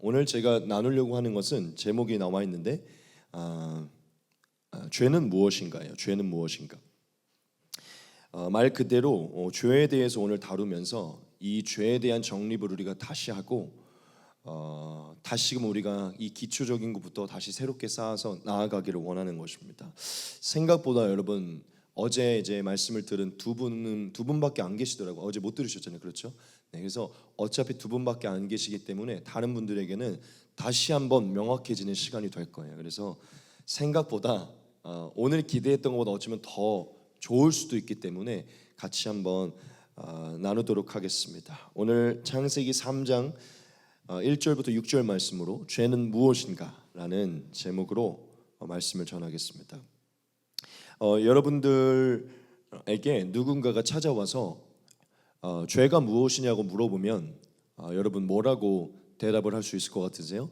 오늘 제가 나누려고 하는 것은 제목이 나와 있는데 죄는 무엇인가요? 죄는 무엇인가? 말 그대로 죄에 대해서 오늘 다루면서 이 죄에 대한 정립을 우리가 다시 하고 다시금 우리가 이 기초적인 것부터 다시 새롭게 쌓아서 나아가기를 원하는 것입니다. 생각보다 여러분 어제 이제 말씀을 들은 두 분밖에 안 계시더라고요. 어제 못 들으셨잖아요, 그렇죠? 네, 그래서 어차피 두 분밖에 안 계시기 때문에 다른 분들에게는 다시 한번 명확해지는 시간이 될 거예요. 그래서 생각보다 오늘 기대했던 것보다 어쩌면 더 좋을 수도 있기 때문에 같이 한번 나누도록 하겠습니다. 오늘 창세기 3장 1절부터 6절 말씀으로 죄는 무엇인가 라는 제목으로 말씀을 전하겠습니다. 여러분들에게 누군가가 찾아와서 죄가 무엇이냐고 물어보면 여러분 뭐라고 대답을 할 수 있을 것 같으세요?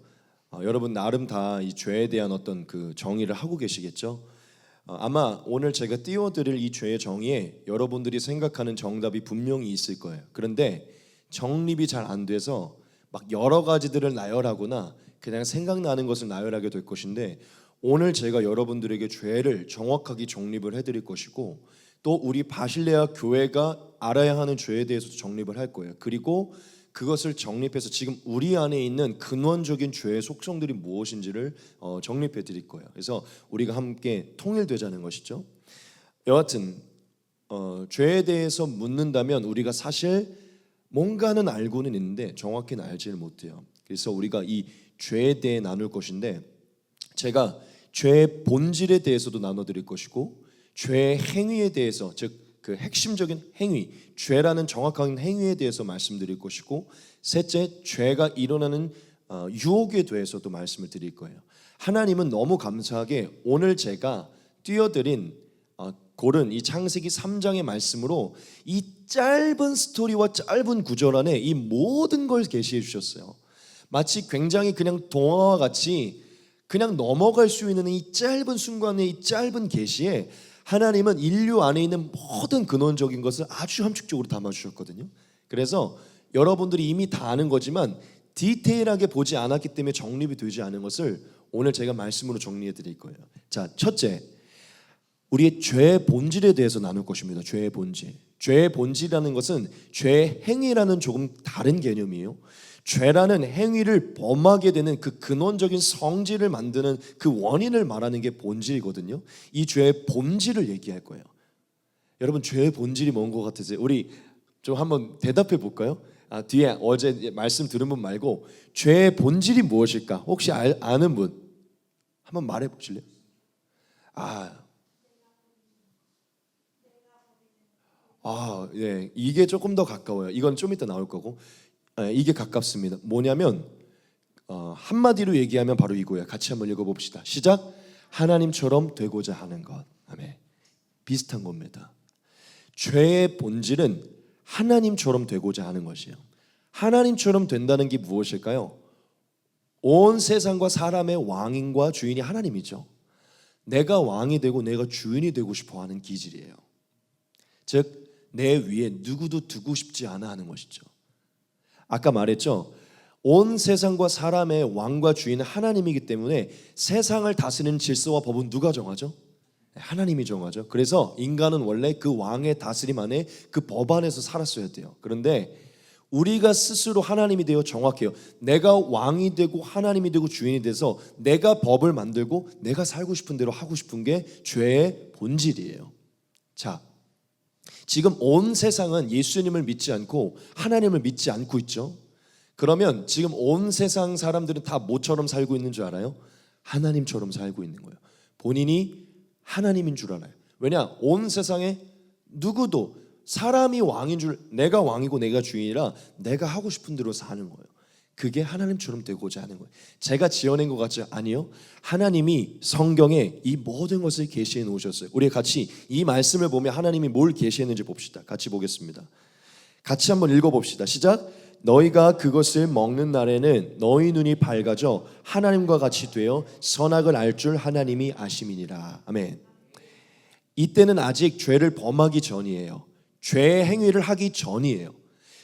여러분 나름 다 이 죄에 대한 어떤 그 정의를 하고 계시겠죠? 아마 오늘 제가 띄워드릴 이 죄의 정의에 여러분들이 생각하는 정답이 분명히 있을 거예요. 그런데 정립이 잘 안 돼서 막 여러 가지들을 나열하거나 그냥 생각나는 것을 나열하게 될 것인데, 오늘 제가 여러분들에게 죄를 정확하게 정립을 해드릴 것이고 또 우리 바실레아 교회가 알아야 하는 죄에 대해서도 정립을 할 거예요. 그리고 그것을 정립해서 지금 우리 안에 있는 근원적인 죄의 속성들이 무엇인지를 정립해 드릴 거예요. 그래서 우리가 함께 통일되자는 것이죠. 여하튼 죄에 대해서 묻는다면 우리가 사실 뭔가는 알고는 있는데 정확히는 알지를 못해요. 그래서 우리가 이 죄에 대해 나눌 것인데, 제가 죄의 본질에 대해서도 나눠드릴 것이고 죄의 행위에 대해서, 즉 그 핵심적인 행위, 죄라는 정확한 행위에 대해서 말씀드릴 것이고, 셋째, 죄가 일어나는 유혹에 대해서도 말씀을 드릴 거예요. 하나님은 너무 감사하게 오늘 제가 띄워드린 고른 이 창세기 3장의 말씀으로 이 짧은 스토리와 짧은 구절 안에 이 모든 걸 계시해 주셨어요. 마치 굉장히 그냥 동화와 같이 그냥 넘어갈 수 있는 이 짧은 순간의 이 짧은 계시에 하나님은 인류 안에 있는 모든 근원적인 것을 아주 함축적으로 담아주셨거든요. 그래서 여러분들이 이미 다 아는 거지만 디테일하게 보지 않았기 때문에 정립이 되지 않은 것을 오늘 제가 말씀으로 정리해 드릴 거예요. 자, 첫째, 우리의 죄의 본질에 대해서 나눌 것입니다. 죄의 본질. 죄의 본질이라는 것은 죄의 행위라는 조금 다른 개념이에요. 죄라는 행위를 범하게 되는 그 근원적인 성질을 만드는 그 원인을 말하는 게 본질이거든요. 이 죄의 본질을 얘기할 거예요. 여러분, 죄의 본질이 뭔 것 같으세요? 우리 좀 한번 대답해 볼까요? 뒤에 어제 말씀 들은 분 말고 죄의 본질이 무엇일까? 혹시 아는 분 한번 말해 보실래요? 예, 이게 조금 더 가까워요. 이건 좀 이따 나올 거고, 이게 가깝습니다. 뭐냐면 한마디로 얘기하면 바로 이거예요. 같이 한번 읽어봅시다. 시작. 하나님처럼 되고자 하는 것. 아멘. 비슷한 겁니다. 죄의 본질은 하나님처럼 되고자 하는 것이에요. 하나님처럼 된다는 게 무엇일까요? 온 세상과 사람의 왕인과 주인이 하나님이죠. 내가 왕이 되고 내가 주인이 되고 싶어 하는 기질이에요. 즉 내 위에 누구도 두고 싶지 않아 하는 것이죠. 아까 말했죠. 온 세상과 사람의 왕과 주인은 하나님이기 때문에 세상을 다스리는 질서와 법은 누가 정하죠? 하나님이 정하죠. 그래서 인간은 원래 그 왕의 다스림 안에 그 법 안에서 살았어야 돼요. 그런데 우리가 스스로 하나님이 되어 정확해요. 내가 왕이 되고 하나님이 되고 주인이 돼서 내가 법을 만들고 내가 살고 싶은 대로 하고 싶은 게 죄의 본질이에요. 자, 지금 온 세상은 예수님을 믿지 않고 하나님을 믿지 않고 있죠. 그러면 지금 온 세상 사람들은 다 뭐처럼 살고 있는 줄 알아요? 하나님처럼 살고 있는 거예요. 본인이 하나님인 줄 알아요. 왜냐? 온 세상에 누구도 사람이 왕인 줄, 내가 왕이고 내가 주인이라 내가 하고 싶은 대로 사는 거예요. 그게 하나님처럼 되고자 하는 거예요. 제가 지어낸 것 같죠? 아니요. 하나님이 성경에 이 모든 것을 계시해 놓으셨어요. 우리 같이 이 말씀을 보면 하나님이 뭘 계시했는지 봅시다. 같이 보겠습니다. 같이 한번 읽어봅시다. 시작. 너희가 그것을 먹는 날에는 너희 눈이 밝아져 하나님과 같이 되어 선악을 알 줄 하나님이 아심이니라. 아멘. 이때는 아직 죄를 범하기 전이에요. 죄의 행위를 하기 전이에요.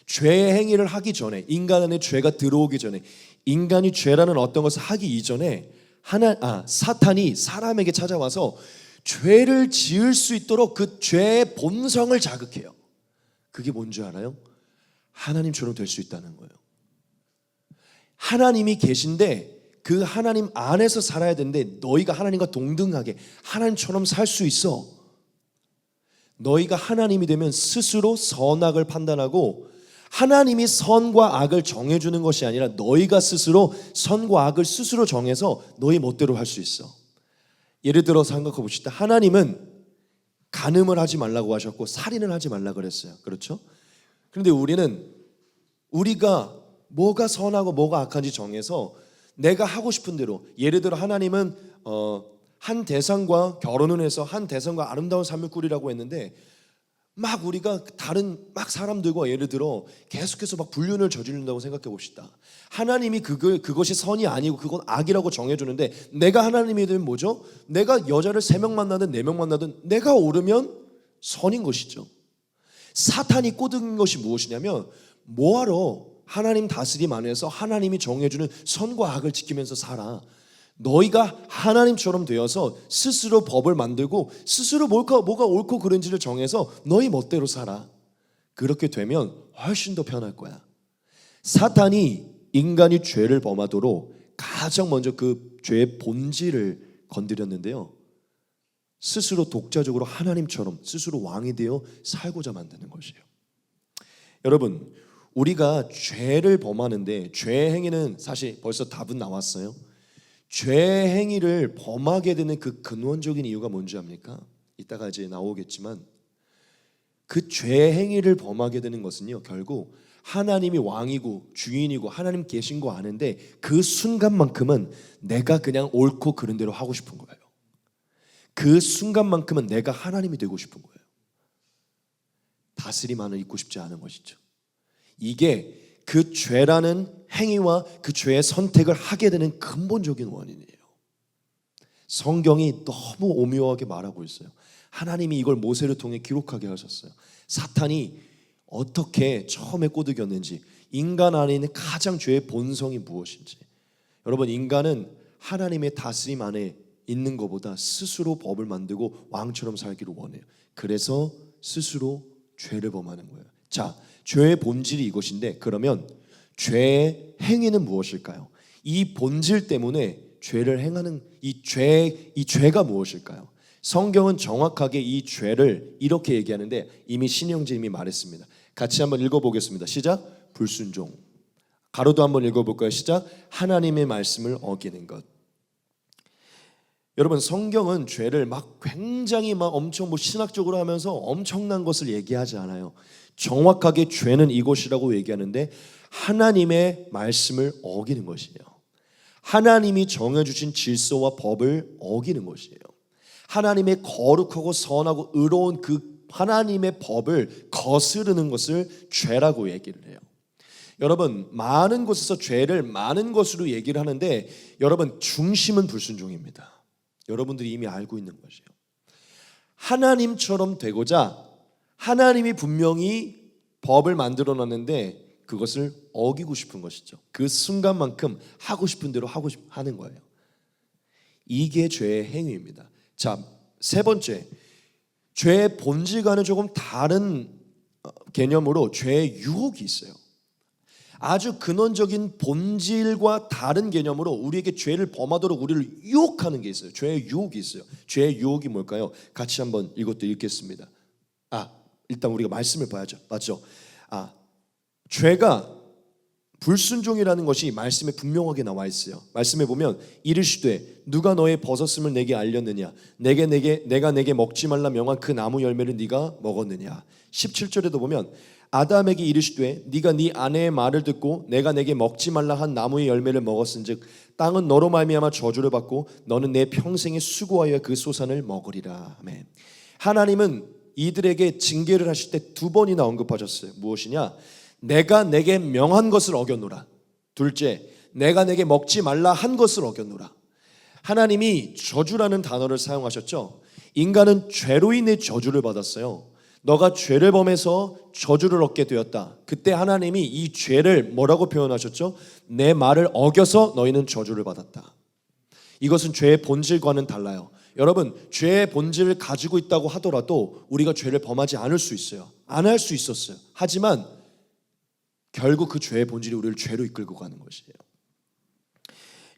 죄의 행위를 하기 전에, 인간 안에 죄가 들어오기 전에 인간이 죄라는 어떤 것을 하기 이전에 사탄이 사람에게 찾아와서 죄를 지을 수 있도록 그 죄의 본성을 자극해요. 그게 뭔지 알아요? 하나님처럼 될 수 있다는 거예요. 하나님이 계신데 그 하나님 안에서 살아야 되는데 너희가 하나님과 동등하게 하나님처럼 살 수 있어. 너희가 하나님이 되면 스스로 선악을 판단하고 하나님이 선과 악을 정해주는 것이 아니라 너희가 스스로 선과 악을 스스로 정해서 너희 멋대로 할 수 있어. 예를 들어 생각해 봅시다. 하나님은 간음을 하지 말라고 하셨고 살인을 하지 말라고 그랬어요. 그렇죠? 그런데 우리가 뭐가 선하고 뭐가 악한지 정해서 내가 하고 싶은 대로, 예를 들어 하나님은 한 대상과 결혼을 해서 한 대상과 아름다운 삶을 꾸리라고 했는데 막 우리가 다른 사람들과 예를 들어 계속해서 막 불륜을 저지른다고 생각해 봅시다. 하나님이 그것이 선이 아니고 그건 악이라고 정해주는데 내가 하나님이 되면 뭐죠? 내가 여자를 3명 만나든 4명 만나든 내가 옳으면 선인 것이죠. 사탄이 꼬든 것이 무엇이냐면 뭐하러 하나님 다스림 안에서 하나님이 정해주는 선과 악을 지키면서 살아. 너희가 하나님처럼 되어서 스스로 법을 만들고 스스로 뭐가 옳고 그른지를 정해서 너희 멋대로 살아. 그렇게 되면 훨씬 더 편할 거야. 사탄이 인간이 죄를 범하도록 가장 먼저 그 죄의 본질을 건드렸는데요, 스스로 독자적으로 하나님처럼 스스로 왕이 되어 살고자 만드는 것이에요. 여러분, 우리가 죄를 범하는데 죄 행위는 사실 벌써 답은 나왔어요. 죄 행위를 범하게 되는 그 근원적인 이유가 뭔지 압니까? 이따가 이제 나오겠지만 그 죄 행위를 범하게 되는 것은요, 결국 하나님이 왕이고 주인이고 하나님 계신 거 아는데 그 순간만큼은 내가 그냥 옳고 그른 대로 하고 싶은 거예요. 그 순간만큼은 내가 하나님이 되고 싶은 거예요. 다스림 안을 잊고 싶지 않은 것이죠. 이게 그 죄라는 행위와 그 죄의 선택을 하게 되는 근본적인 원인이에요. 성경이 너무 오묘하게 말하고 있어요. 하나님이 이걸 모세를 통해 기록하게 하셨어요. 사탄이 어떻게 처음에 꼬드겼는지, 인간 안에 있는 가장 죄의 본성이 무엇인지. 여러분, 인간은 하나님의 다스림 안에 있는 것보다 스스로 법을 만들고 왕처럼 살기를 원해요. 그래서 스스로 죄를 범하는 거예요. 자, 죄의 본질이 이것인데 그러면 죄의 행위는 무엇일까요? 이 본질 때문에 죄를 행하는 이 죄가 무엇일까요? 성경은 정확하게 이 죄를 이렇게 얘기하는데 이미 신영재님이 말했습니다. 같이 한번 읽어보겠습니다. 시작. 불순종. 가로도 한번 읽어볼까요? 시작. 하나님의 말씀을 어기는 것. 여러분, 성경은 죄를 굉장히 엄청 신학적으로 하면서 엄청난 것을 얘기하지 않아요. 정확하게 죄는 이것이라고 얘기하는데 하나님의 말씀을 어기는 것이에요. 하나님이 정해주신 질서와 법을 어기는 것이에요. 하나님의 거룩하고 선하고 의로운 그 하나님의 법을 거스르는 것을 죄라고 얘기를 해요. 여러분, 많은 곳에서 죄를 많은 것으로 얘기를 하는데 여러분, 중심은 불순종입니다. 여러분들이 이미 알고 있는 것이에요. 하나님처럼 되고자 하나님이 분명히 법을 만들어 놨는데 그것을 어기고 싶은 것이죠. 그 순간만큼 하고 싶은 대로 하는 거예요. 이게 죄의 행위입니다. 자, 세 번째, 죄의 본질과는 조금 다른 개념으로 죄의 유혹이 있어요. 아주 근원적인 본질과 다른 개념으로 우리에게 죄를 범하도록 우리를 유혹하는 게 있어요. 죄의 유혹이 있어요. 죄의 유혹이 뭘까요? 같이 한번 이것도 읽겠습니다. 일단 우리가 말씀을 봐야죠. 맞죠? 죄가 불순종이라는 것이 말씀에 분명하게 나와 있어요. 말씀에 보면 이르시되 누가 너의 버섯음을 내게 알렸느냐, 내가 내게 먹지 말라 명한 그 나무 열매를 네가 먹었느냐. 17절에도 보면 아담에게 이르시되 네가 네 아내의 말을 듣고 내가 내게 먹지 말라 한 나무의 열매를 먹었은즉 땅은 너로 말미암아 저주를 받고 너는 내 평생에 수고하여 그 소산을 먹으리라. 아멘. 하나님은 이들에게 징계를 하실 때 2번이나 언급하셨어요. 무엇이냐? 내가 내게 명한 것을 어겼노라. 둘째, 내가 내게 먹지 말라 한 것을 어겼노라. 하나님이 저주라는 단어를 사용하셨죠. 인간은 죄로 인해 저주를 받았어요. 너가 죄를 범해서 저주를 얻게 되었다. 그때 하나님이 이 죄를 뭐라고 표현하셨죠? 내 말을 어겨서 너희는 저주를 받았다. 이것은 죄의 본질과는 달라요. 여러분, 죄의 본질을 가지고 있다고 하더라도 우리가 죄를 범하지 않을 수 있어요. 안 할 수 있었어요. 하지만 결국 그 죄의 본질이 우리를 죄로 이끌고 가는 것이에요.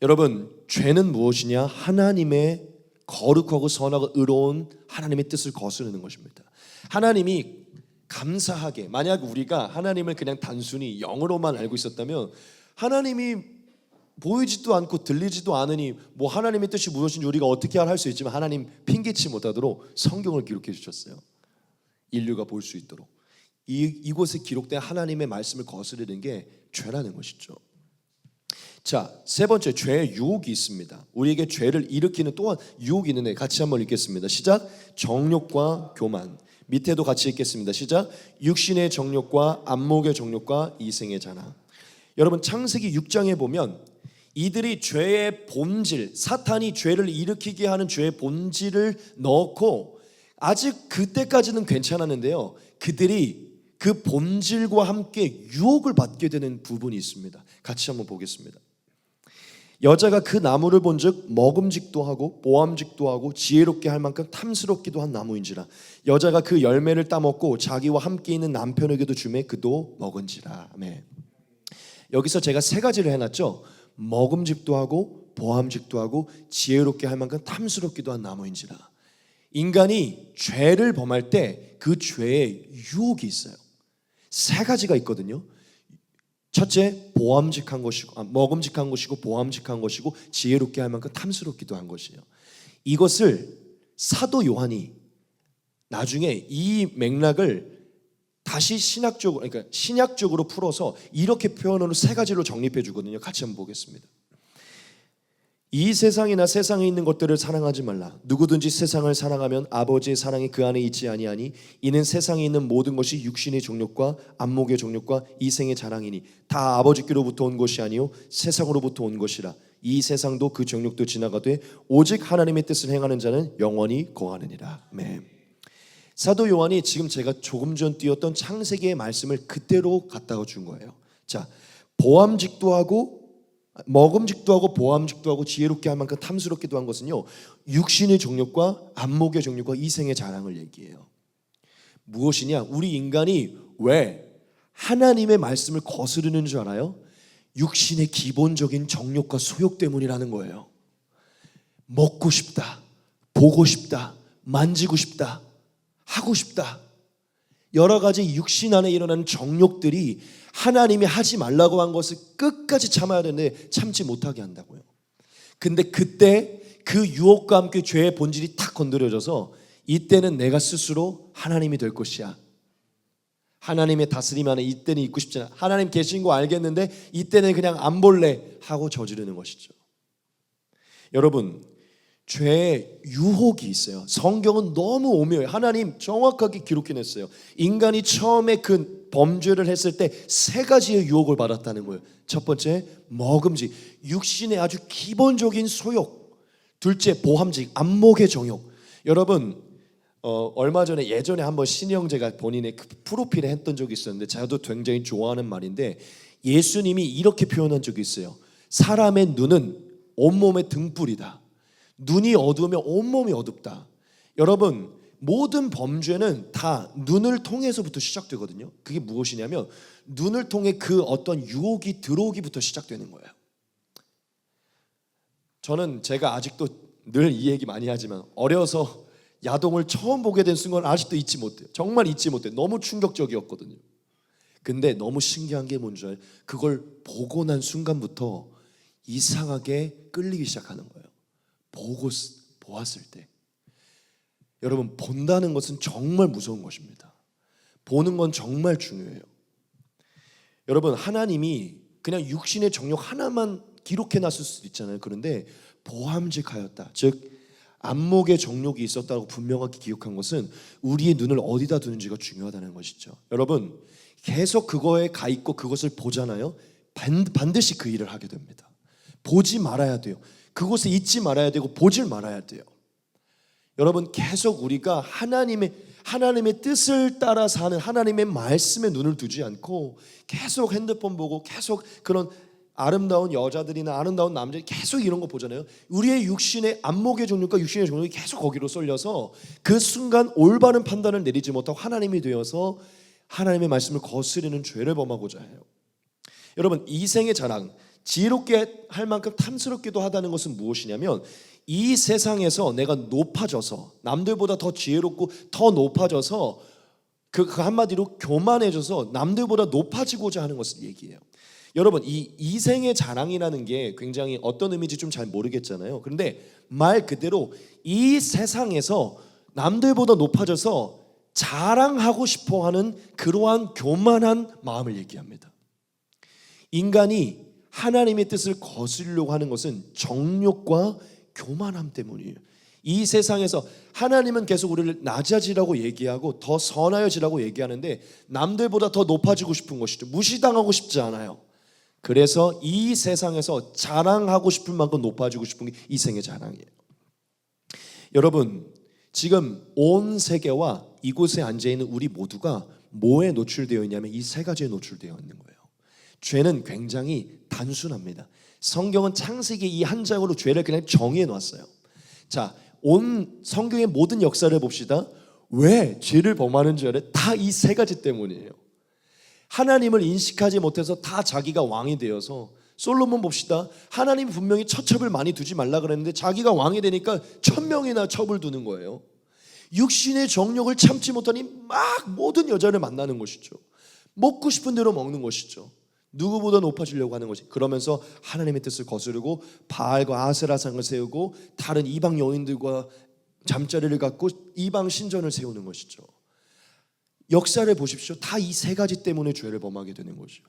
여러분, 죄는 무엇이냐? 하나님의 거룩하고 선하고 의로운 하나님의 뜻을 거스르는 것입니다. 하나님이 감사하게, 만약 우리가 하나님을 그냥 단순히 영으로만 알고 있었다면, 하나님이 보이지도 않고 들리지도 않으니 뭐 하나님의 뜻이 무엇인지 우리가 어떻게 할 수 있지만 하나님 핑계치 못하도록 성경을 기록해 주셨어요. 인류가 볼 수 있도록. 이곳에 기록된 하나님의 말씀을 거스르는 게 죄라는 것이죠. 자, 세 번째, 죄의 유혹이 있습니다. 우리에게 죄를 일으키는 또한 유혹이 있는데 같이 한번 읽겠습니다. 시작. 정욕과 교만. 밑에도 같이 읽겠습니다. 시작. 육신의 정욕과 안목의 정욕과 이생의 자랑. 여러분, 창세기 6장에 보면 이들이 죄의 본질, 사탄이 죄를 일으키게 하는 죄의 본질을 넣고 아직 그때까지는 괜찮았는데요, 그들이 그 본질과 함께 유혹을 받게 되는 부분이 있습니다. 같이 한번 보겠습니다. 여자가 그 나무를 본즉 먹음직도 하고 보암직도 하고 지혜롭게 할 만큼 탐스럽기도 한 나무인지라. 여자가 그 열매를 따먹고 자기와 함께 있는 남편에게도 주매 그도 먹은지라. 아멘. 여기서 제가 세 가지를 해놨죠. 먹음직도 하고 보암직도 하고 지혜롭게 할 만큼 탐스럽기도 한 나무인지라. 인간이 죄를 범할 때 그 죄에 유혹이 있어요. 세 가지가 있거든요. 첫째, 보암직한 것이고, 먹음직한 것이고 보암직한 것이고 지혜롭게 할 만큼 탐스럽기도 한 것이에요. 이것을 사도 요한이 나중에 이 맥락을 다시 신학적으로, 그러니까 신약적으로 풀어서 이렇게 표현으로 세 가지로 정립해 주거든요. 같이 한번 보겠습니다. 이 세상이나 세상에 있는 것들을 사랑하지 말라. 누구든지 세상을 사랑하면 아버지의 사랑이 그 안에 있지 아니하니 이는 세상에 있는 모든 것이 육신의 정욕과 안목의 정욕과 이생의 자랑이니 다 아버지께로부터 온 것이 아니요 세상으로부터 온 것이라. 이 세상도 그 정욕도 지나가되 오직 하나님의 뜻을 행하는 자는 영원히 거하느니라. 아멘. 사도 요한이 지금 제가 조금 전 띄웠던 창세기의 말씀을 그대로 갖다가 준 거예요. 자, 보암직도 하고 먹음직도 하고 보암직도 하고 지혜롭게 할 만큼 탐스럽기도 한 것은요, 육신의 정욕과 안목의 정욕과 이생의 자랑을 얘기해요. 무엇이냐? 우리 인간이 왜 하나님의 말씀을 거스르는 줄 알아요? 육신의 기본적인 정욕과 소욕 때문이라는 거예요. 먹고 싶다, 보고 싶다, 만지고 싶다, 하고 싶다. 여러 가지 육신 안에 일어나는 정욕들이 하나님이 하지 말라고 한 것을 끝까지 참아야 되는데 참지 못하게 한다고요. 근데 그때 그 유혹과 함께 죄의 본질이 탁 건드려져서 이때는 내가 스스로 하나님이 될 것이야. 하나님의 다스림 안에 이때는 있고 싶지 않아. 하나님 계신 거 알겠는데 이때는 그냥 안 볼래 하고 저지르는 것이죠. 여러분, 죄의 유혹이 있어요. 성경은 너무 오묘해요. 하나님 정확하게 기록해냈어요. 인간이 처음에 그 범죄를 했을 때 세 가지의 유혹을 받았다는 거예요. 첫 번째, 먹음직, 육신의 아주 기본적인 소욕. 둘째, 보암직, 안목의 정욕. 여러분, 얼마 전에 예전에 한번 신영재가 본인의 그 프로필에 했던 적이 있었는데 저도 굉장히 좋아하는 말인데, 예수님이 이렇게 표현한 적이 있어요. 사람의 눈은 온몸의 등불이다. 눈이 어두우면 온몸이 어둡다. 여러분, 모든 범죄는 다 눈을 통해서부터 시작되거든요. 그게 무엇이냐면 눈을 통해 그 어떤 유혹이 들어오기부터 시작되는 거예요. 저는 제가 아직도 늘 이 얘기 많이 하지만 어려서 야동을 처음 보게 된 순간 아직도 잊지 못해요. 정말 잊지 못해요. 너무 충격적이었거든요. 근데 너무 신기한 게 뭔지 알아요? 그걸 보고 난 순간부터 이상하게 끌리기 시작하는 거예요. 보았을 때. 여러분, 본다는 것은 정말 무서운 것입니다. 보는 건 정말 중요해요. 여러분, 하나님이 그냥 육신의 정욕 하나만 기록해놨을 수도 있잖아요. 그런데 보암직하였다, 즉 안목의 정욕이 있었다고 분명하게 기억한 것은 우리의 눈을 어디다 두는지가 중요하다는 것이죠. 여러분, 계속 그거에 가 있고 그것을 보잖아요. 반드시 그 일을 하게 됩니다. 보지 말아야 돼요. 그곳에 있지 말아야 되고 보질 말아야 돼요. 여러분, 계속 우리가 하나님의 뜻을 따라 사는 하나님의 말씀에 눈을 두지 않고 계속 핸드폰 보고 계속 그런 아름다운 여자들이나 아름다운 남자들이 계속 이런 거 보잖아요. 우리의 육신의 안목의 종류과 육신의 종류가 계속 거기로 쏠려서 그 순간 올바른 판단을 내리지 못하고 하나님이 되어서 하나님의 말씀을 거스르는 죄를 범하고자 해요. 여러분, 이생의 자랑, 지혜롭게 할 만큼 탐스럽기도 하다는 것은 무엇이냐면 이 세상에서 내가 높아져서 남들보다 더 지혜롭고 더 높아져서 그 한마디로 교만해져서 남들보다 높아지고자 하는 것을 얘기해요. 여러분, 이 이생의 자랑이라는 게 굉장히 어떤 의미인지 좀 잘 모르겠잖아요. 그런데 말 그대로 이 세상에서 남들보다 높아져서 자랑하고 싶어하는 그러한 교만한 마음을 얘기합니다. 인간이 하나님의 뜻을 거스르려고 하는 것은 정욕과 교만함 때문이에요. 이 세상에서 하나님은 계속 우리를 낮아지라고 얘기하고 더 선하여지라고 얘기하는데 남들보다 더 높아지고 싶은 것이죠. 무시당하고 싶지 않아요. 그래서 이 세상에서 자랑하고 싶을 만큼 높아지고 싶은 게 이생의 자랑이에요. 여러분, 지금 온 세계와 이곳에 앉아있는 우리 모두가 뭐에 노출되어 있냐면 이 세 가지에 노출되어 있는 거예요. 죄는 굉장히 단순합니다. 성경은 창세기 이 한 장으로 죄를 그냥 정의해 놨어요. 자, 온 성경의 모든 역사를 봅시다. 왜 죄를 범하는 줄 알아요? 다 이 세 가지 때문이에요. 하나님을 인식하지 못해서 다 자기가 왕이 되어서, 솔로몬 봅시다. 하나님이 분명히 처첩을 많이 두지 말라 그랬는데 자기가 왕이 되니까 1000명이나 첩을 두는 거예요. 육신의 정욕을 참지 못하니 막 모든 여자를 만나는 것이죠. 먹고 싶은 대로 먹는 것이죠. 누구보다 높아지려고 하는 것이. 그러면서 하나님의 뜻을 거스르고 바알과 아세라상을 세우고 다른 이방 여인들과 잠자리를 갖고 이방 신전을 세우는 것이죠. 역사를 보십시오. 다 이 세 가지 때문에 죄를 범하게 되는 것이죠.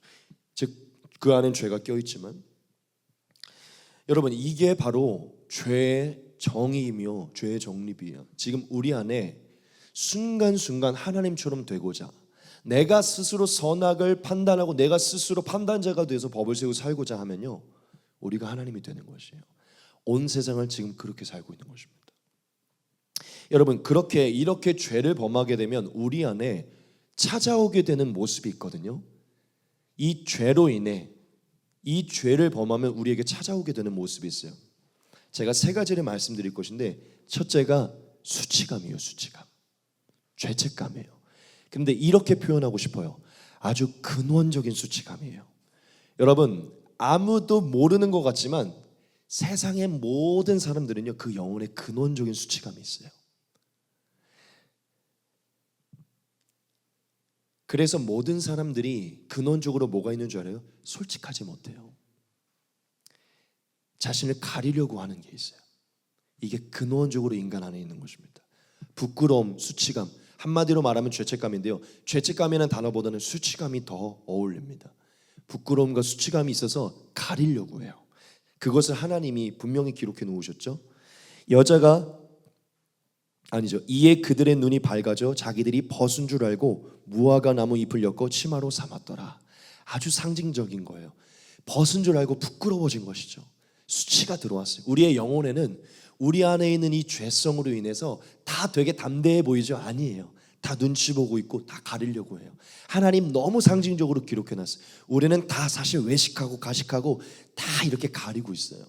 즉 그 안엔 죄가 껴있지만, 여러분, 이게 바로 죄의 정의이며 죄의 정립이에요. 지금 우리 안에 순간순간 하나님처럼 되고자, 내가 스스로 선악을 판단하고 내가 스스로 판단자가 돼서 법을 세우고 살고자 하면요, 우리가 하나님이 되는 것이에요. 온 세상을 지금 그렇게 살고 있는 것입니다. 여러분, 이렇게 죄를 범하게 되면 우리 안에 찾아오게 되는 모습이 있거든요. 이 죄로 인해, 이 죄를 범하면 우리에게 찾아오게 되는 모습이 있어요. 제가 세 가지를 말씀드릴 것인데, 첫째가 수치감이에요. 수치감, 죄책감이에요. 근데 이렇게 표현하고 싶어요. 아주 근원적인 수치감이에요. 여러분, 아무도 모르는 것 같지만 세상의 모든 사람들은요, 그 영혼에 근원적인 수치감이 있어요. 그래서 모든 사람들이 근원적으로 뭐가 있는 줄 알아요? 솔직하지 못해요. 자신을 가리려고 하는 게 있어요. 이게 근원적으로 인간 안에 있는 것입니다. 부끄러움, 수치감, 한마디로 말하면 죄책감인데요, 죄책감이라는 단어보다는 수치감이 더 어울립니다. 부끄러움과 수치감이 있어서 가리려고 해요. 그것을 하나님이 분명히 기록해 놓으셨죠. 이에 그들의 눈이 밝아져 자기들이 벗은 줄 알고 무화과 나무 잎을 엮어 치마로 삼았더라. 아주 상징적인 거예요. 벗은 줄 알고 부끄러워진 것이죠. 수치가 들어왔어요. 우리의 영혼에는 우리 안에 있는 이 죄성으로 인해서 다 되게 담대해 보이죠? 아니에요. 다 눈치 보고 있고 다 가리려고 해요. 하나님 너무 상징적으로 기록해놨어요. 우리는 다 사실 외식하고 가식하고 다 이렇게 가리고 있어요.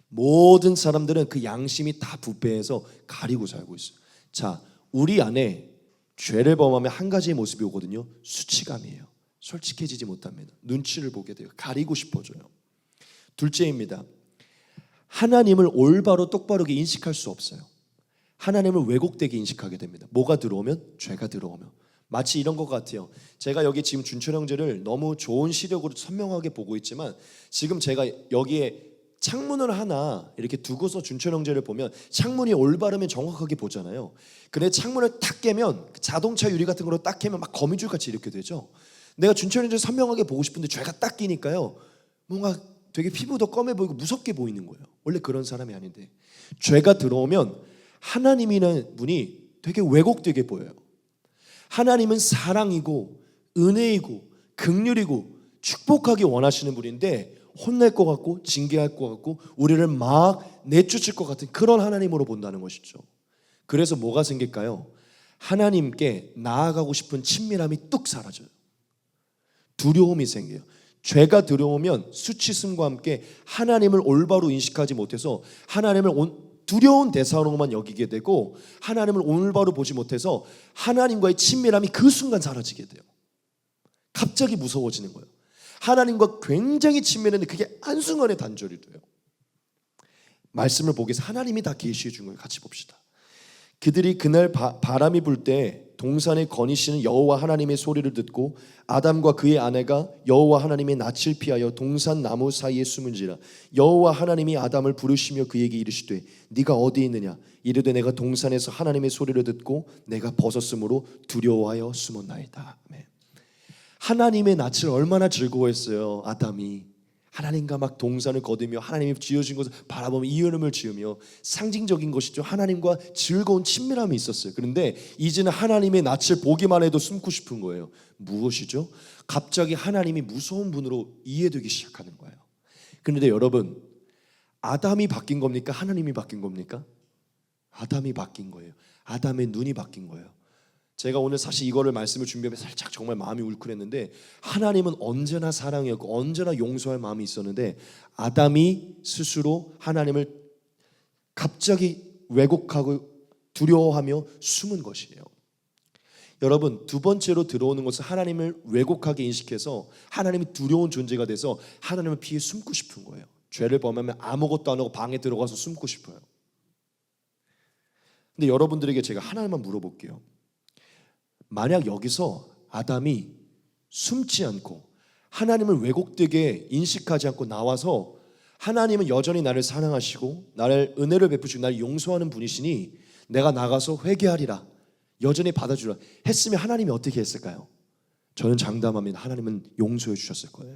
모든 사람들은 그 양심이 다 부패해서 가리고 살고 있어요. 자, 우리 안에 죄를 범하면 한 가지의 모습이 오거든요. 수치감이에요. 솔직해지지 못합니다. 눈치를 보게 돼요. 가리고 싶어져요. 둘째입니다. 하나님을 올바로 똑바르게 인식할 수 없어요. 하나님을 왜곡되게 인식하게 됩니다. 뭐가 들어오면? 죄가 들어오면. 마치 이런 것 같아요. 제가 여기 지금 준철 형제를 너무 좋은 시력으로 선명하게 보고 있지만, 지금 제가 여기에 창문을 하나 이렇게 두고서 준철 형제를 보면 창문이 올바르면 정확하게 보잖아요. 근데 창문을 딱 깨면, 자동차 유리 같은 거로 딱 깨면 막 거미줄같이 이렇게 되죠. 내가 준철 형제를 선명하게 보고 싶은데 죄가 딱 끼니까요, 뭔가 되게 피부도 검해 보이고 무섭게 보이는 거예요. 원래 그런 사람이 아닌데, 죄가 들어오면 하나님이라는 분이 되게 왜곡되게 보여요. 하나님은 사랑이고 은혜이고 긍휼이고 축복하기 원하시는 분인데, 혼낼 것 같고 징계할 것 같고 우리를 막 내쫓을 것 같은 그런 하나님으로 본다는 것이죠. 그래서 뭐가 생길까요? 하나님께 나아가고 싶은 친밀함이 뚝 사라져요. 두려움이 생겨요. 죄가 들어오면 수치심과 함께 하나님을 올바로 인식하지 못해서 하나님을 두려운 대상으로만 여기게 되고 하나님을 올바로 보지 못해서 하나님과의 친밀함이 그 순간 사라지게 돼요. 갑자기 무서워지는 거예요. 하나님과 굉장히 친밀했는데 그게 한순간에 단절이 돼요. 말씀을 보기 위해서 하나님이 다 계시해 준 거예요. 같이 봅시다. 그들이 그날 바람이 불 때 동산에 거니시는 여호와 하나님의 소리를 듣고 아담과 그의 아내가 여호와 하나님의 낯을 피하여 동산 나무 사이에 숨은지라. 여호와 하나님이 아담을 부르시며 그에게 이르시되 네가 어디 있느냐. 이르되 내가 동산에서 하나님의 소리를 듣고 내가 벗었으므로 두려워하여 숨었나이다. 아멘. 하나님의 낯을 얼마나 즐거워했어요. 아담이 하나님과 막 동산을 거두며 하나님이 지어준 것을 바라보며 이름을 지으며 상징적인 것이죠. 하나님과 즐거운 친밀함이 있었어요. 그런데 이제는 하나님의 낯을 보기만 해도 숨고 싶은 거예요. 무엇이죠? 갑자기 하나님이 무서운 분으로 이해되기 시작하는 거예요. 그런데 여러분, 아담이 바뀐 겁니까? 하나님이 바뀐 겁니까? 아담이 바뀐 거예요. 아담의 눈이 바뀐 거예요. 제가 오늘 사실 이거를 말씀을 준비하면서 살짝 정말 마음이 울컥했는데 하나님은 언제나 사랑이었고 언제나 용서할 마음이 있었는데 아담이 스스로 하나님을 갑자기 왜곡하고 두려워하며 숨은 것이에요. 여러분, 두 번째로 들어오는 것은 하나님을 왜곡하게 인식해서 하나님이 두려운 존재가 돼서 하나님을 피해 숨고 싶은 거예요. 죄를 범하면 아무것도 안 하고 방에 들어가서 숨고 싶어요. 근데 여러분들에게 제가 하나만 물어볼게요. 만약 여기서 아담이 숨지 않고 하나님을 왜곡되게 인식하지 않고 나와서 하나님은 여전히 나를 사랑하시고 나를 은혜를 베푸시고 나를 용서하는 분이시니 내가 나가서 회개하리라 여전히 받아주라 했으면 하나님이 어떻게 했을까요? 저는 장담합니다. 하나님은 용서해 주셨을 거예요.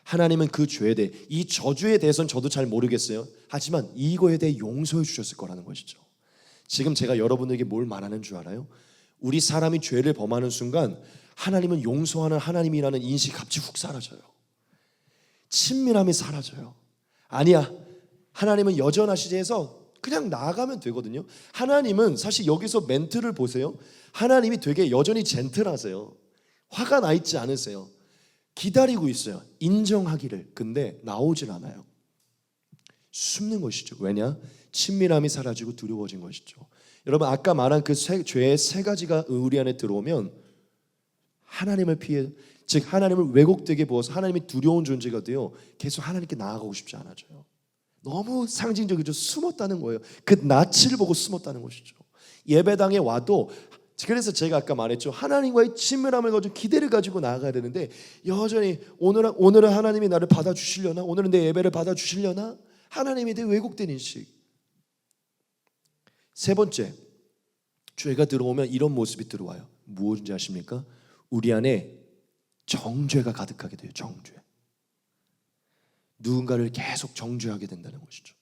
하나님은 그 죄에 대해 이 저주에 대해서는 저도 잘 모르겠어요. 하지만 이거에 대해 용서해 주셨을 거라는 것이죠. 지금 제가 여러분에게 뭘 말하는 줄 알아요? 우리 사람이 죄를 범하는 순간 하나님은 용서하는 하나님이라는 인식이 갑자기 훅 사라져요. 친밀함이 사라져요. 아니야, 하나님은 여전하시지 해서 그냥 나아가면 되거든요. 하나님은 사실 여기서 멘트를 보세요. 하나님이 되게 여전히 젠틀하세요. 화가 나 있지 않으세요. 기다리고 있어요. 인정하기를. 근데 나오질 않아요. 숨는 것이죠. 왜냐? 친밀함이 사라지고 두려워진 것이죠. 여러분, 아까 말한 그 죄의 세 가지가 우리 안에 들어오면 하나님을 피해, 즉 하나님을 왜곡되게 보아서 하나님이 두려운 존재가 되어 계속 하나님께 나아가고 싶지 않아져요. 너무 상징적이죠. 숨었다는 거예요. 그 낯을 보고 숨었다는 것이죠. 예배당에 와도 그래서 제가 아까 말했죠. 하나님과의 친밀함을 가지고 기대를 가지고 나아가야 되는데 여전히 오늘은 하나님이 나를 받아주시려나? 오늘은 내 예배를 받아주시려나? 하나님에 대해 왜곡된 인식. 세 번째, 죄가 들어오면 이런 모습이 들어와요. 무엇인지 아십니까? 우리 안에 정죄가 가득하게 돼요. 정죄. 누군가를 계속 정죄하게 된다는 것이죠.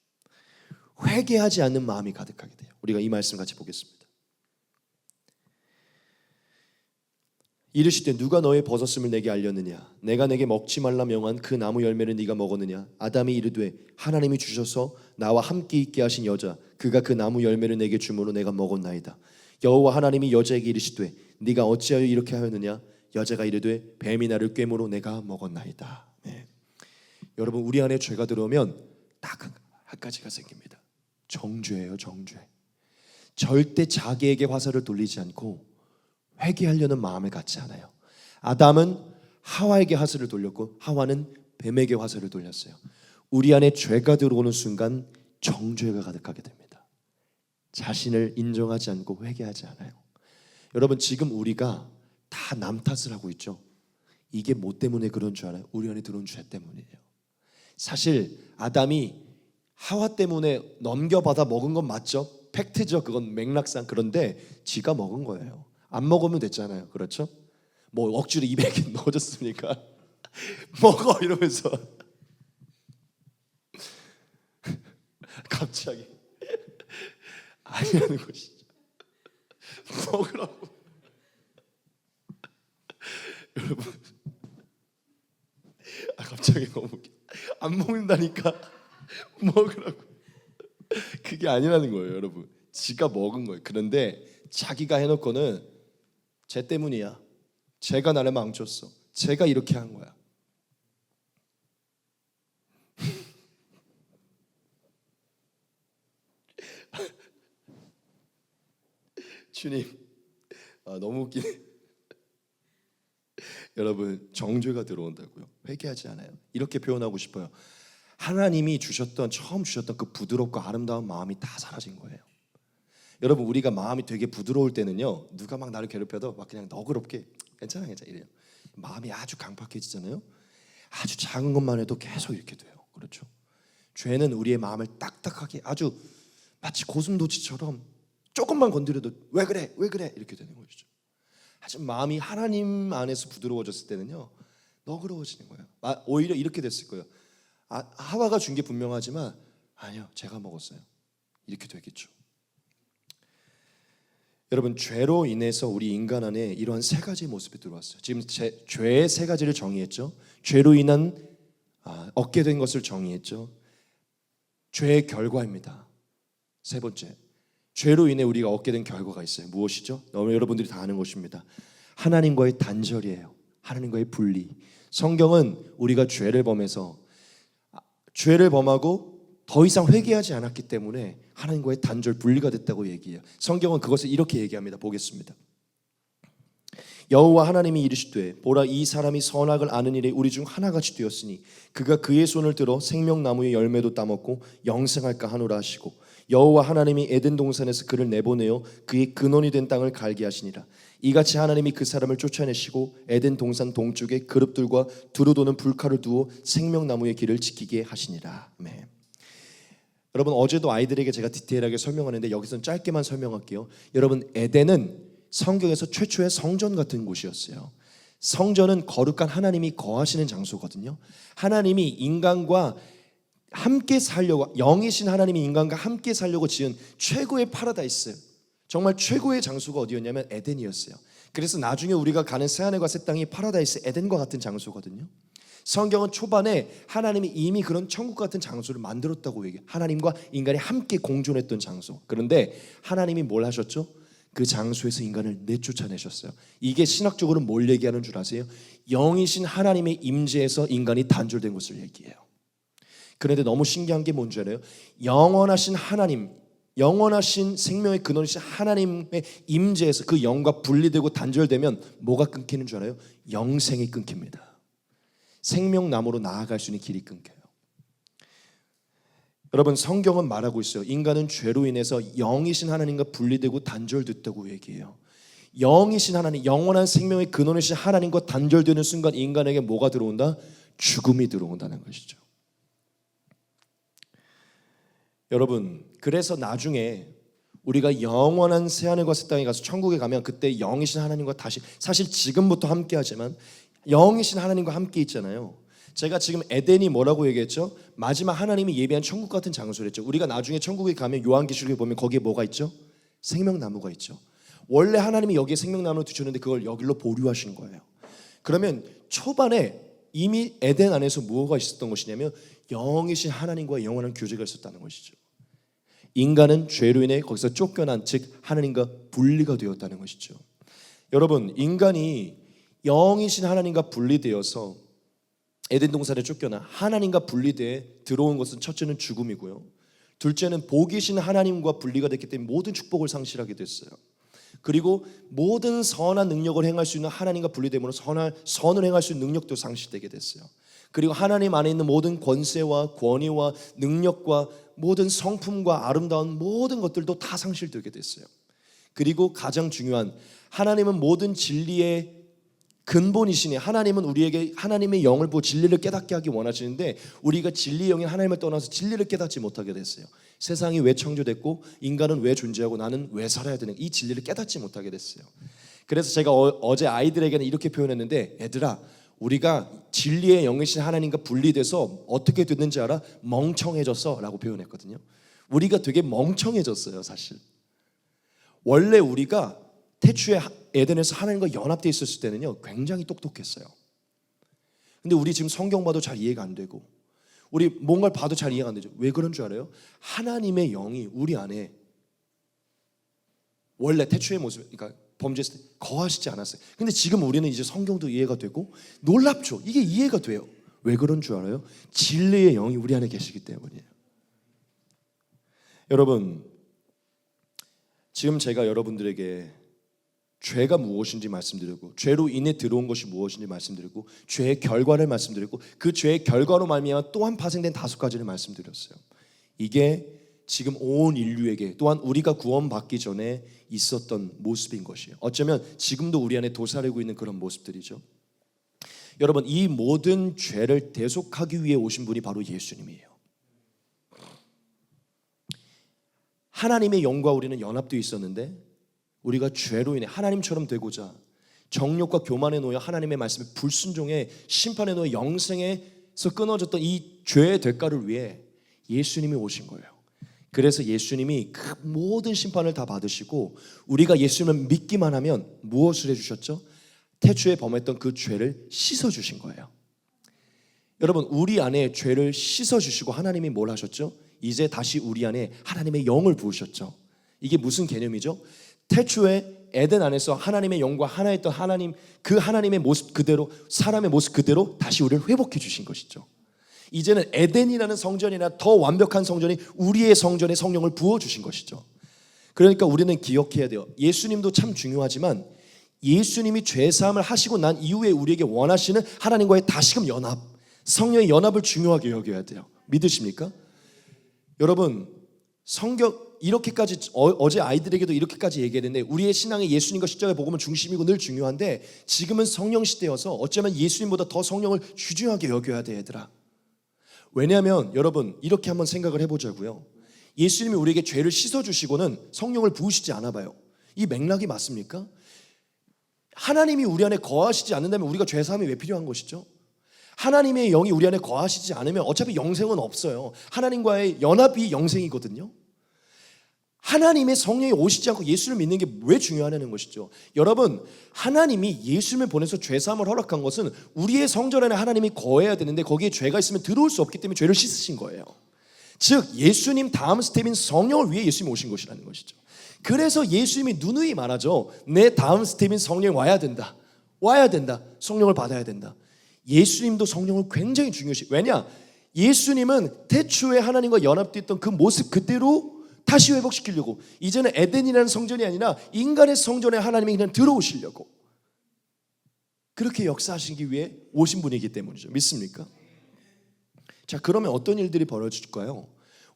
회개하지 않는 마음이 가득하게 돼요. 우리가 이 말씀 같이 보겠습니다. 이르시되 누가 너의 버섯음을 내게 알렸느냐? 내가 내게 먹지 말라 명한 그 나무 열매를 네가 먹었느냐? 아담이 이르되 하나님이 주셔서 나와 함께 있게 하신 여자 그가 그 나무 열매를 내게 주므로 내가 먹었나이다. 여호와 하나님이 여자에게 이르시되 네가 어찌하여 이렇게 하였느냐? 여자가 이르되 뱀이 나를 꿰므로 내가 먹었나이다. 네. 여러분, 우리 안에 죄가 들어오면 딱 한 가지가 생깁니다. 정죄예요. 정죄. 절대 자기에게 화살을 돌리지 않고 회개하려는 마음을 갖지 않아요. 아담은 하와에게 화살을 돌렸고 하와는 뱀에게 화살을 돌렸어요. 우리 안에 죄가 들어오는 순간 정죄가 가득하게 됩니다. 자신을 인정하지 않고 회개하지 않아요. 여러분, 지금 우리가 다 남 탓을 하고 있죠. 이게 뭐 때문에 그런 줄 알아요? 우리 안에 들어온 죄 때문이에요. 사실 아담이 하와 때문에 넘겨받아 먹은 건 맞죠? 팩트죠. 그건 맥락상. 그런데 지가 먹은 거예요. 안 먹으면 됐잖아요. 그렇죠? 뭐 억지로 입에 넣어줬습니까? 먹어 이러면서 갑자기 아니라는 것이죠. 먹으라고. 여러분, 갑자기 너무 안 먹는다니까 먹으라고. 그게 아니라는 거예요. 여러분, 지가 먹은 거예요. 그런데 자기가 해놓고는 쟤 때문이야. 쟤가 나를 망쳤어. 쟤가 이렇게 한 거야. 주님, 너무 웃기네. 여러분, 정죄가 들어온다고요. 회개하지 않아요. 이렇게 표현하고 싶어요. 하나님이 처음 주셨던 그 부드럽고 아름다운 마음이 다 사라진 거예요. 여러분, 우리가 마음이 되게 부드러울 때는요, 누가 막 나를 괴롭혀도 막 그냥 너그럽게 괜찮아 이래요. 마음이 아주 강팍해지잖아요. 아주 작은 것만 해도 계속 이렇게 돼요. 그렇죠? 죄는 우리의 마음을 딱딱하게 아주 마치 고슴도치처럼 조금만 건드려도 왜 그래 이렇게 되는 것이죠. 하지만 마음이 하나님 안에서 부드러워졌을 때는요, 너그러워지는 거예요. 오히려 이렇게 됐을 거예요. 하와가 준 게 분명하지만 아니요, 제가 먹었어요. 이렇게 되겠죠. 여러분, 죄로 인해서 우리 인간 안에 이러한 세 가지의 모습이 들어왔어요. 지금 죄의 세 가지를 정의했죠. 죄로 인한 얻게 된 것을 정의했죠. 죄의 결과입니다. 세 번째, 죄로 인해 우리가 얻게 된 결과가 있어요. 무엇이죠? 여러분들이 다 아는 것입니다. 하나님과의 단절이에요. 하나님과의 분리. 성경은 우리가 죄를 범하고 더 이상 회개하지 않았기 때문에 하나님과의 단절, 분리가 됐다고 얘기해요. 성경은 그것을 이렇게 얘기합니다. 보겠습니다. 여호와 하나님이 이르시되 보라, 이 사람이 선악을 아는 일에 우리 중 하나같이 되었으니 그가 그의 손을 들어 생명나무의 열매도 따먹고 영생할까 하노라 하시고, 여호와 하나님이 에덴 동산에서 그를 내보내어 그의 근원이 된 땅을 갈게 하시니라. 이같이 하나님이 그 사람을 쫓아내시고 에덴 동산 동쪽에 그룹들과 두루 도는 불칼을 두어 생명나무의 길을 지키게 하시니라. 아멘. 여러분, 어제도 아이들에게 제가 디테일하게 설명하는데 여기서는 짧게만 설명할게요. 여러분, 에덴은 성경에서 최초의 성전 같은 곳이었어요. 성전은 거룩한 하나님이 거하시는 장소거든요. 하나님이 인간과 함께 살려고, 영이신 하나님이 인간과 함께 살려고 지은 최고의 파라다이스, 정말 최고의 장소가 어디였냐면 에덴이었어요. 그래서 나중에 우리가 가는 새하늘과 새 땅이 파라다이스, 에덴과 같은 장소거든요. 성경은 초반에 하나님이 이미 그런 천국 같은 장소를 만들었다고 얘기해요. 하나님과 인간이 함께 공존했던 장소. 그런데 하나님이 뭘 하셨죠? 그 장소에서 인간을 내쫓아내셨어요. 이게 신학적으로 뭘 얘기하는 줄 아세요? 영이신 하나님의 임재에서 인간이 단절된 것을 얘기해요. 그런데 너무 신기한 게 뭔지 알아요? 영원하신 하나님, 영원하신 생명의 근원이신 하나님의 임재에서 그 영과 분리되고 단절되면 뭐가 끊기는 줄 알아요? 영생이 끊깁니다. 생명나무로 나아갈 수 있는 길이 끊겨요. 여러분, 성경은 말하고 있어요. 인간은 죄로 인해서 영이신 하나님과 분리되고 단절됐다고 얘기해요. 영이신 하나님, 영원한 생명의 근원이신 하나님과 단절되는 순간 인간에게 뭐가 들어온다? 죽음이 들어온다는 것이죠. 여러분, 그래서 나중에 우리가 영원한 새하늘과 새 땅에 가서 천국에 가면 그때 영이신 하나님과 다시, 사실 지금부터 함께 하지만 영이신 하나님과 함께 있잖아요. 제가 지금 에덴이 뭐라고 얘기했죠? 마지막 하나님이 예비한 천국 같은 장소랬죠. 우리가 나중에 천국에 가면 요한계시록에 보면 거기에 뭐가 있죠? 생명나무가 있죠. 원래 하나님이 여기에 생명나무를 두셨는데 그걸 여기로 보류하신 거예요. 그러면 초반에 이미 에덴 안에서 무엇가 있었던 것이냐면 영이신 하나님과 영원한 교제가 있었다는 것이죠. 인간은 죄로 인해 거기서 쫓겨난, 즉 하나님과 분리가 되었다는 것이죠. 여러분, 인간이 영이신 하나님과 분리되어서 에덴 동산에 쫓겨나 하나님과 분리되어 들어온 것은 첫째는 죽음이고요. 둘째는 복이신 하나님과 분리가 됐기 때문에 모든 축복을 상실하게 됐어요. 그리고 모든 선한 능력을 행할 수 있는 하나님과 분리됨으로 선을 행할 수 있는 능력도 상실되게 됐어요. 그리고 하나님 안에 있는 모든 권세와 권위와 능력과 모든 성품과 아름다운 모든 것들도 다 상실되게 됐어요. 그리고 가장 중요한, 하나님은 모든 진리의 근본이시니 하나님은 우리에게 하나님의 영을 보고 진리를 깨닫게 하기 원하시는데 우리가 진리의 영인 하나님을 떠나서 진리를 깨닫지 못하게 됐어요. 세상이 왜 창조됐고 인간은 왜 존재하고 나는 왜 살아야 되는, 이 진리를 깨닫지 못하게 됐어요. 그래서 제가 어제 아이들에게는 이렇게 표현했는데, 얘들아, 우리가 진리의 영이신 하나님과 분리돼서 어떻게 됐는지 알아? 멍청해졌어 라고 표현했거든요. 우리가 되게 멍청해졌어요. 사실 원래 우리가 태초에 에덴에서 하나님과 연합되어 있었을 때는요 굉장히 똑똑했어요. 근데 우리 지금 성경 봐도 잘 이해가 안 되고 우리 뭔가를 봐도 잘 이해가 안 되죠. 왜 그런 줄 알아요? 하나님의 영이 우리 안에 원래 태초의 모습, 그러니까 범죄했을 때 거하시지 않았어요. 근데 지금 우리는 이제 성경도 이해가 되고 놀랍죠. 이게 이해가 돼요. 왜 그런 줄 알아요? 진리의 영이 우리 안에 계시기 때문이에요. 여러분, 지금 제가 여러분들에게 죄가 무엇인지 말씀드리고 죄로 인해 들어온 것이 무엇인지 말씀드리고 죄의 결과를 말씀드리고 그 죄의 결과로 말미암아 또한 파생된 5가지를 말씀드렸어요. 이게 지금 온 인류에게 또한 우리가 구원받기 전에 있었던 모습인 것이에요. 어쩌면 지금도 우리 안에 도사리고 있는 그런 모습들이죠. 여러분, 이 모든 죄를 대속하기 위해 오신 분이 바로 예수님이에요. 하나님의 영과 우리는 연합되어 있었는데 우리가 죄로 인해 하나님처럼 되고자 정욕과 교만에 놓여 하나님의 말씀에 불순종해 심판에 놓여 영생에서 끊어졌던 이 죄의 대가를 위해 예수님이 오신 거예요. 그래서 예수님이 그 모든 심판을 다 받으시고 우리가 예수님을 믿기만 하면 무엇을 해주셨죠? 태초에 범했던 그 죄를 씻어주신 거예요. 여러분, 우리 안에 죄를 씻어주시고 하나님이 뭘 하셨죠? 이제 다시 우리 안에 하나님의 영을 부으셨죠. 이게 무슨 개념이죠? 태초에 에덴 안에서 하나님의 영과 하나였던 하나님, 그 하나님의 모습 그대로, 사람의 모습 그대로 다시 우리를 회복해 주신 것이죠. 이제는 에덴이라는 성전이나 더 완벽한 성전이 우리의 성전에 성령을 부어주신 것이죠. 그러니까 우리는 기억해야 돼요. 예수님도 참 중요하지만 예수님이 죄사함을 하시고 난 이후에 우리에게 원하시는 하나님과의 다시금 연합, 성령의 연합을 중요하게 여겨야 돼요. 믿으십니까? 여러분, 성경 이렇게까지 어제 아이들에게도 이렇게까지 얘기했는데 우리의 신앙의 예수님과 십자가의 복음은 중심이고 늘 중요한데 지금은 성령 시대여서 어쩌면 예수님보다 더 성령을 주중하게 여겨야 돼, 얘들아. 왜냐하면 여러분, 이렇게 한번 생각을 해보자고요. 예수님이 우리에게 죄를 씻어주시고는 성령을 부으시지 않아 봐요. 이 맥락이 맞습니까? 하나님이 우리 안에 거하시지 않는다면 우리가 죄사함이 왜 필요한 것이죠? 하나님의 영이 우리 안에 거하시지 않으면 어차피 영생은 없어요. 하나님과의 연합이 영생이거든요. 하나님의 성령이 오시지 않고 예수를 믿는 게 왜 중요하냐는 것이죠. 여러분, 하나님이 예수님을 보내서 죄사함을 허락한 것은 우리의 성전 안에 하나님이 거해야 되는데 거기에 죄가 있으면 들어올 수 없기 때문에 죄를 씻으신 거예요. 즉 예수님 다음 스텝인 성령을 위해 예수님이 오신 것이라는 것이죠. 그래서 예수님이 누누이 말하죠. 내 다음 스텝인 성령이 와야 된다. 와야 된다. 성령을 받아야 된다. 예수님도 성령을 굉장히 중요시. 왜냐? 예수님은 태초에 하나님과 연합됐던 그 모습 그대로 다시 회복시키려고, 이제는 에덴이라는 성전이 아니라 인간의 성전에 하나님이 그냥 들어오시려고 그렇게 역사하시기 위해 오신 분이기 때문이죠. 믿습니까? 자, 그러면 어떤 일들이 벌어질까요?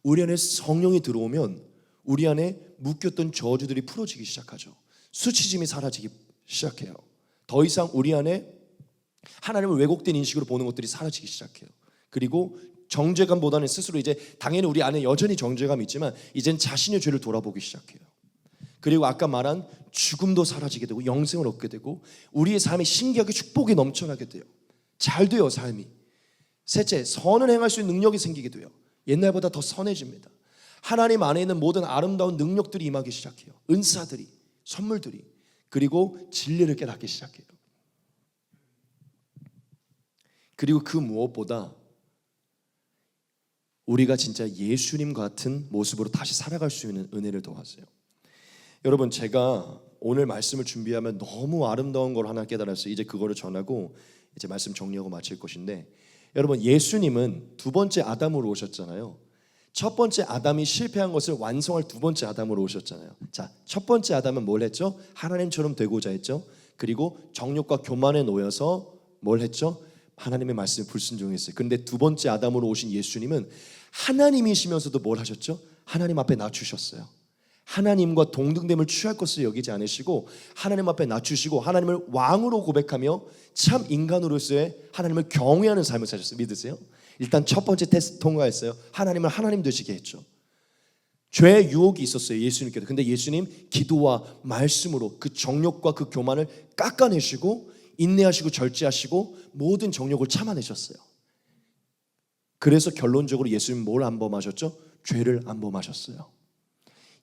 우리 안에 성령이 들어오면 우리 안에 묶였던 저주들이 풀어지기 시작하죠. 수치심이 사라지기 시작해요. 더 이상 우리 안에 하나님을 왜곡된 인식으로 보는 것들이 사라지기 시작해요. 그리고 정죄감보다는 스스로 이제 당연히 우리 안에 여전히 정죄감이 있지만 이젠 자신의 죄를 돌아보기 시작해요. 그리고 아까 말한 죽음도 사라지게 되고 영생을 얻게 되고 우리의 삶이 신기하게 축복이 넘쳐나게 돼요. 잘 돼요, 삶이. 셋째, 선을 행할 수 있는 능력이 생기게 돼요. 옛날보다 더 선해집니다. 하나님 안에 있는 모든 아름다운 능력들이 임하기 시작해요. 은사들이, 선물들이. 그리고 진리를 깨닫기 시작해요. 그리고 그 무엇보다 우리가 진짜 예수님 같은 모습으로 다시 살아갈 수 있는 은혜를 더하세요. 여러분, 제가 오늘 말씀을 준비하면 너무 아름다운 걸 하나 깨달았어요. 이제 그거를 전하고 이제 말씀 정리하고 마칠 것인데, 여러분, 예수님은 두 번째 아담으로 오셨잖아요. 첫 번째 아담이 실패한 것을 완성할 두 번째 아담으로 오셨잖아요. 자, 첫 번째 아담은 뭘 했죠? 하나님처럼 되고자 했죠. 그리고 정욕과 교만에 놓여서 뭘 했죠? 하나님의 말씀에 불순종했어요. 그런데 두 번째 아담으로 오신 예수님은 하나님이시면서도 뭘 하셨죠? 하나님 앞에 낮추셨어요. 하나님과 동등됨을 취할 것을 여기지 않으시고 하나님 앞에 낮추시고 하나님을 왕으로 고백하며 참 인간으로서의 하나님을 경외하는 삶을 사셨어요. 믿으세요? 일단 첫 번째 테스트 통과했어요. 하나님을 하나님 되시게 했죠. 죄의 유혹이 있었어요, 예수님께도. 근데 예수님 기도와 말씀으로 그 정욕과 그 교만을 깎아내시고 인내하시고 절제하시고 모든 정욕을 참아내셨어요. 그래서 결론적으로 예수님은 뭘 안 범하셨죠? 죄를 안 범하셨어요.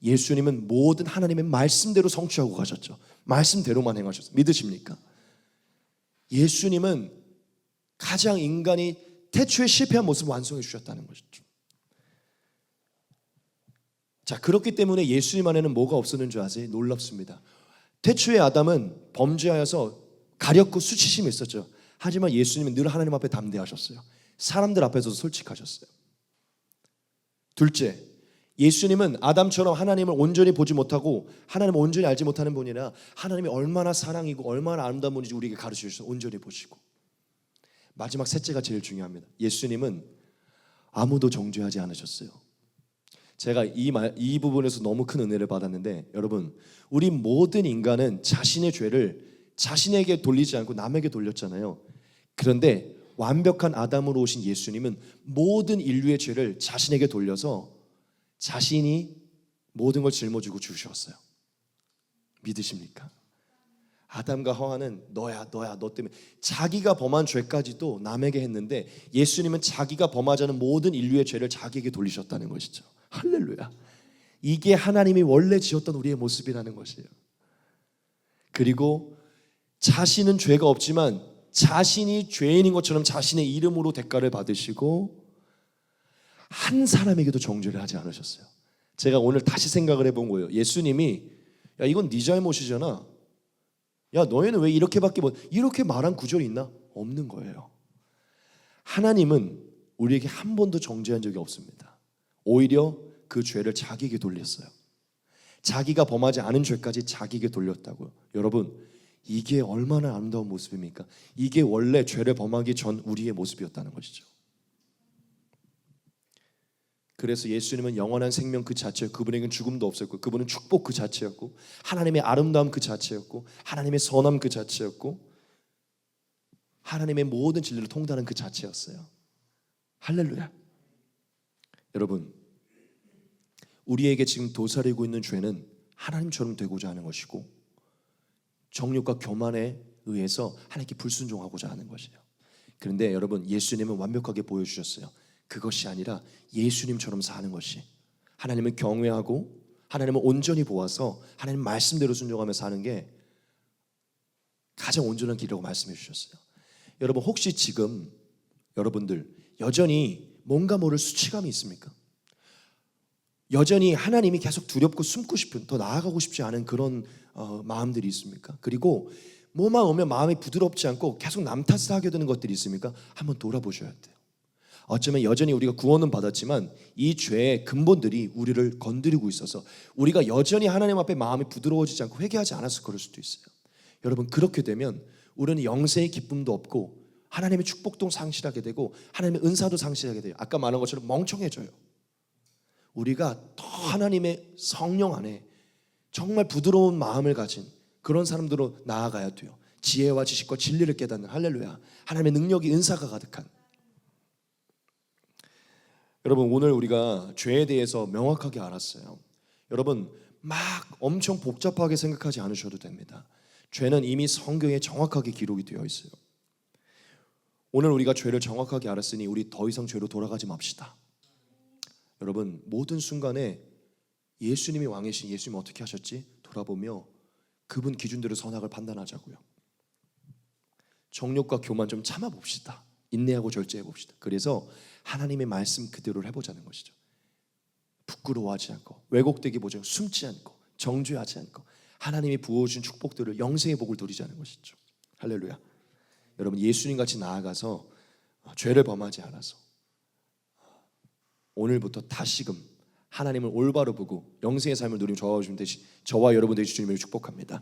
예수님은 모든 하나님의 말씀대로 성취하고 가셨죠. 말씀대로만 행하셨어요. 믿으십니까? 예수님은 가장 인간이 태초에 실패한 모습을 완성해 주셨다는 것이죠. 자, 그렇기 때문에 예수님 안에는 뭐가 없었는 줄 아세요? 놀랍습니다. 태초에 아담은 범죄하여서 가렸고 수치심이 있었죠. 하지만 예수님은 늘 하나님 앞에 담대하셨어요. 사람들 앞에서도 솔직하셨어요. 둘째, 예수님은 아담처럼 하나님을 온전히 보지 못하고 하나님을 온전히 알지 못하는 분이 아니라 하나님이 얼마나 사랑이고 얼마나 아름다운 분인지 우리에게 가르쳐주셔서 온전히 보시고. 마지막 셋째가 제일 중요합니다. 예수님은 아무도 정죄하지 않으셨어요. 제가 이 부분에서 너무 큰 은혜를 받았는데, 여러분, 우리 모든 인간은 자신의 죄를 자신에게 돌리지 않고 남에게 돌렸잖아요. 그런데 완벽한 아담으로 오신 예수님은 모든 인류의 죄를 자신에게 돌려서 자신이 모든 걸 짊어지고 주셨어요. 믿으십니까? 아담과 하와는 너야 너 때문에 자기가 범한 죄까지도 남에게 했는데, 예수님은 자기가 범하지 않은 모든 인류의 죄를 자기에게 돌리셨다는 것이죠. 할렐루야. 이게 하나님이 원래 지었던 우리의 모습이라는 것이에요. 그리고 자신은 죄가 없지만 자신이 죄인인 것처럼 자신의 이름으로 대가를 받으시고 한 사람에게도 정죄를 하지 않으셨어요. 제가 오늘 다시 생각을 해본 거예요. 예수님이 야, 이건 네 잘못이잖아. 야, 너희는 왜 이렇게밖에 못, 이렇게 말한 구절이 있나? 없는 거예요. 하나님은 우리에게 한 번도 정죄한 적이 없습니다. 오히려 그 죄를 자기에게 돌렸어요. 자기가 범하지 않은 죄까지 자기에게 돌렸다고요. 여러분, 이게 얼마나 아름다운 모습입니까? 이게 원래 죄를 범하기 전 우리의 모습이었다는 것이죠. 그래서 예수님은 영원한 생명 그 자체였고, 그분에게는 죽음도 없었고, 그분은 축복 그 자체였고, 하나님의 아름다움 그 자체였고, 하나님의 선함 그 자체였고, 하나님의 모든 진리를 통달하는 그 자체였어요. 할렐루야. 여러분, 우리에게 지금 도사리고 있는 죄는 하나님처럼 되고자 하는 것이고, 정욕과 교만에 의해서 하나님께 불순종하고자 하는 것이에요. 그런데 여러분, 예수님은 완벽하게 보여주셨어요. 그것이 아니라 예수님처럼 사는 것이, 하나님을 경외하고 하나님을 온전히 보아서 하나님 말씀대로 순종하며 사는 게 가장 온전한 길이라고 말씀해 주셨어요. 여러분, 혹시 지금 여러분들 여전히 뭔가 모를 수치감이 있습니까? 여전히 하나님이 계속 두렵고 숨고 싶은, 더 나아가고 싶지 않은 그런 마음들이 있습니까? 그리고 뭐만 오면 마음이 부드럽지 않고 계속 남 탓을 하게 되는 것들이 있습니까? 한번 돌아보셔야 돼요. 어쩌면 여전히 우리가 구원은 받았지만 이 죄의 근본들이 우리를 건드리고 있어서 우리가 여전히 하나님 앞에 마음이 부드러워지지 않고 회개하지 않아서 그럴 수도 있어요. 여러분, 그렇게 되면 우리는 영생의 기쁨도 없고 하나님의 축복도 상실하게 되고 하나님의 은사도 상실하게 돼요. 아까 말한 것처럼 멍청해져요. 우리가 더 하나님의 성령 안에 정말 부드러운 마음을 가진 그런 사람들로 나아가야 돼요. 지혜와 지식과 진리를 깨닫는, 할렐루야, 하나님의 능력이, 은사가 가득한. 여러분, 오늘 우리가 죄에 대해서 명확하게 알았어요. 여러분, 막 엄청 복잡하게 생각하지 않으셔도 됩니다. 죄는 이미 성경에 정확하게 기록이 되어 있어요. 오늘 우리가 죄를 정확하게 알았으니 우리 더 이상 죄로 돌아가지 맙시다. 여러분, 모든 순간에 예수님이 왕이신 예수님 어떻게 하셨지? 돌아보며 그분 기준대로 선악을 판단하자고요. 정욕과 교만 좀 참아봅시다. 인내하고 절제해봅시다. 그래서 하나님의 말씀 그대로 해보자는 것이죠. 부끄러워하지 않고, 왜곡되게 보지 않고, 숨지 않고, 정죄하지 않고, 하나님이 부어주신 축복들을, 영생의 복을 누리자는 것이죠. 할렐루야. 여러분, 예수님같이 나아가서 죄를 범하지 않아서 오늘부터 다시금 하나님을 올바로 보고 영생의 삶을 누리는 저와 여러분 되시 주님을 축복합니다.